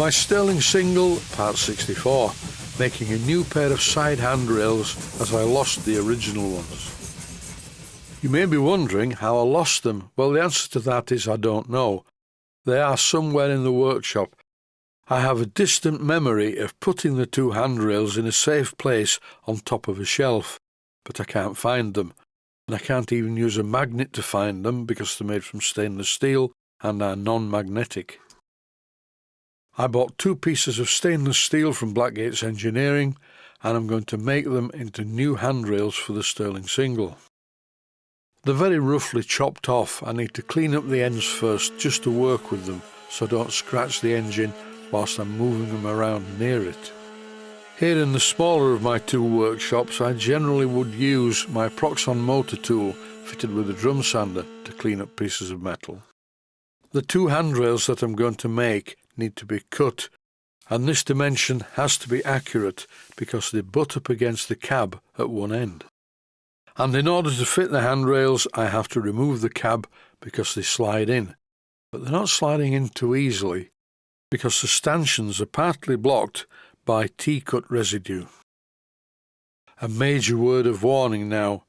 My Stirling single, part 64, making a new pair of side handrails as I lost the original ones. You may be wondering how I lost them. Well, the answer to that is I don't know. They are somewhere in the workshop. I have a distant memory of putting the two handrails in a safe place on top of a shelf, but I can't find them, and I can't even use a magnet to find them because they're made from stainless steel and are non-magnetic. I bought 2 pieces of stainless steel from Blackgate's Engineering, and I'm going to make them into new handrails for the Stirling single. They're very roughly chopped off. I need to clean up the ends first just to work with them so I don't scratch the engine whilst I'm moving them around near it. Here in the smaller of my 2 workshops, I generally would use my Proxxon motor tool fitted with a drum sander to clean up pieces of metal. The 2 handrails that I'm going to make need to be cut, and this dimension has to be accurate because they butt up against the cab at one end. And in order to fit the handrails, I have to remove the cab because they slide in. But they're not sliding in too easily because the stanchions are partly blocked by T-cut residue. A major word of warning now: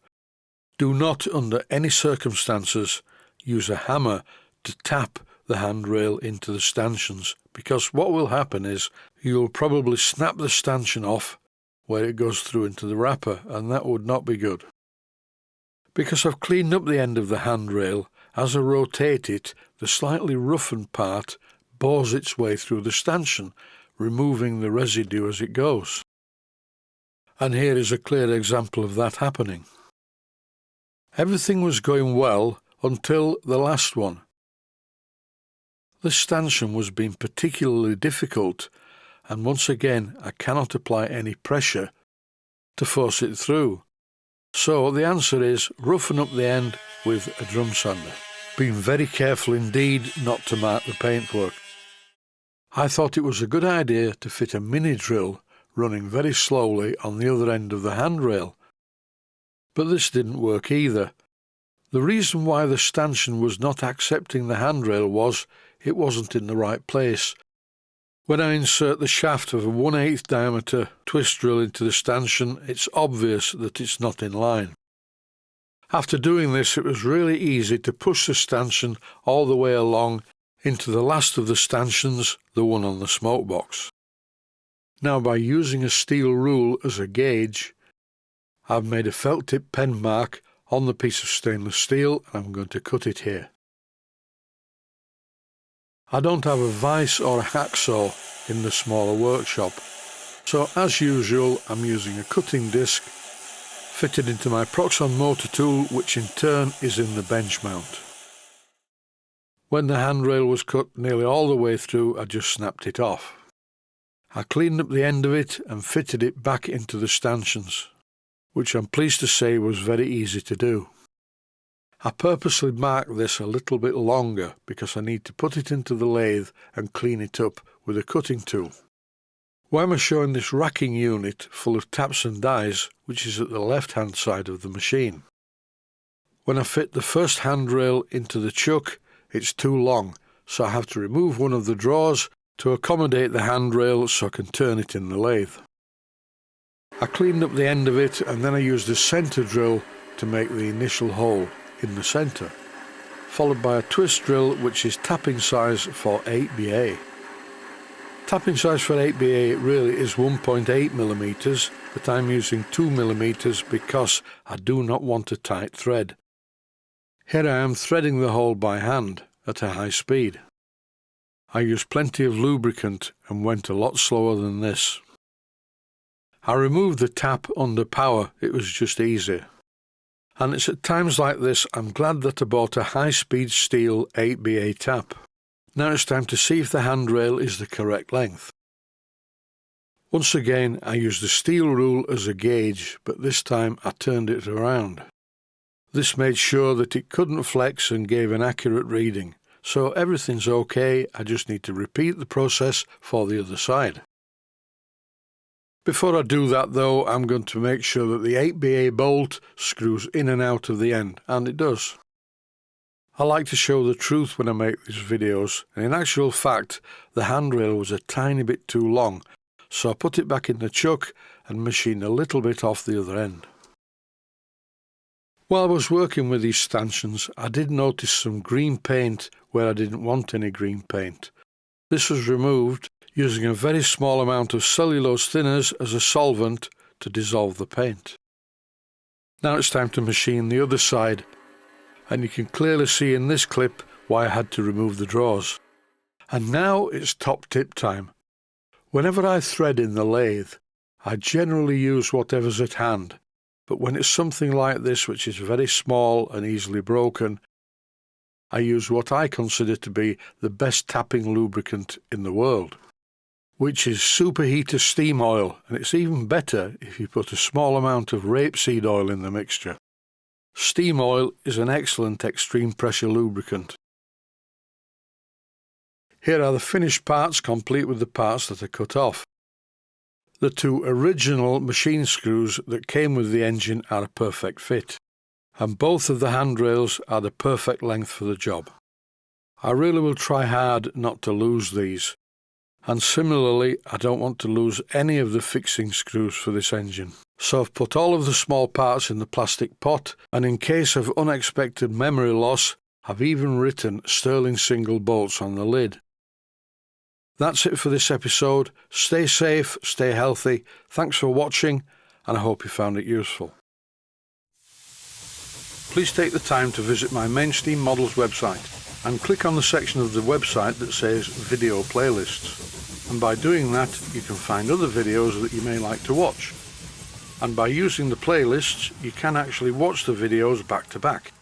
do not under any circumstances use a hammer to tap the handrail into the stanchions, because what will happen is you'll probably snap the stanchion off where it goes through into the wrapper, and that would not be good. Because I've cleaned up the end of the handrail, as I rotate it, the slightly roughened part bores its way through the stanchion, removing the residue as it goes. And here is a clear example of that happening. Everything was going well until the last one. This stanchion was being particularly difficult, and once again I cannot apply any pressure to force it through. So the answer is roughen up the end with a drum sander, being very careful indeed not to mark the paintwork. I thought it was a good idea to fit a mini drill running very slowly on the other end of the handrail, but this didn't work either. The reason why the stanchion was not accepting the handrail was it wasn't in the right place. When I insert the shaft of a 1/8 diameter twist drill into the stanchion, it's obvious that it's not in line. After doing this, it was really easy to push the stanchion all the way along into the last of the stanchions, the one on the smoke box. Now, by using a steel rule as a gauge, I've made a felt tip pen mark on the piece of stainless steel, and I'm going to cut it here. I don't have a vise or a hacksaw in the smaller workshop, so as usual I'm using a cutting disc fitted into my Proxxon motor tool, which in turn is in the bench mount. When the handrail was cut nearly all the way through, I just snapped it off. I cleaned up the end of it and fitted it back into the stanchions, which I'm pleased to say was very easy to do. I purposely marked this a little bit longer because I need to put it into the lathe and clean it up with a cutting tool. Why am I showing this racking unit full of taps and dies, which is at the left-hand side of the machine? When I fit the first handrail into the chuck, it's too long, so I have to remove one of the drawers to accommodate the handrail so I can turn it in the lathe. I cleaned up the end of it, and then I used a centre drill to make the initial hole in the centre, followed by a twist drill which is tapping size for 8BA. Tapping size for 8BA really is 1.8mm, but I'm using 2mm because I do not want a tight thread. Here I am threading the hole by hand at a high speed. I used plenty of lubricant and went a lot slower than this. I removed the tap under power, it was just easier. And it's at times like this I'm glad that I bought a high-speed steel 8BA tap. Now it's time to see if the handrail is the correct length. Once again I used the steel rule as a gauge, but this time I turned it around. This made sure that it couldn't flex and gave an accurate reading. So everything's okay, I just need to repeat the process for the other side. Before I do that though, I'm going to make sure that the 8BA bolt screws in and out of the end, and it does. I like to show the truth when I make these videos, and in actual fact the handrail was a tiny bit too long, so I put it back in the chuck and machined a little bit off the other end. While I was working with these stanchions, I did notice some green paint where I didn't want any green paint. This was removed using a very small amount of cellulose thinners as a solvent to dissolve the paint. Now it's time to machine the other side, and you can clearly see in this clip why I had to remove the drawers. And now it's top tip time. Whenever I thread in the lathe, I generally use whatever's at hand, but when it's something like this which is very small and easily broken, I use what I consider to be the best tapping lubricant in the world, which is superheater steam oil, and it's even better if you put a small amount of rapeseed oil in the mixture. Steam oil is an excellent extreme pressure lubricant. Here are the finished parts complete with the parts that are cut off. The two original machine screws that came with the engine are a perfect fit, and both of the handrails are the perfect length for the job. I really will try hard not to lose these, and similarly I don't want to lose any of the fixing screws for this engine. So I've put all of the small parts in the plastic pot, and in case of unexpected memory loss, I've even written Stirling single bolts on the lid. That's it for this episode. Stay safe, stay healthy. Thanks for watching, and I hope you found it useful. Please take the time to visit my Mainsteam Models website and click on the section of the website that says Video Playlists. And by doing that, you can find other videos that you may like to watch. And by using the playlists, you can actually watch the videos back to back.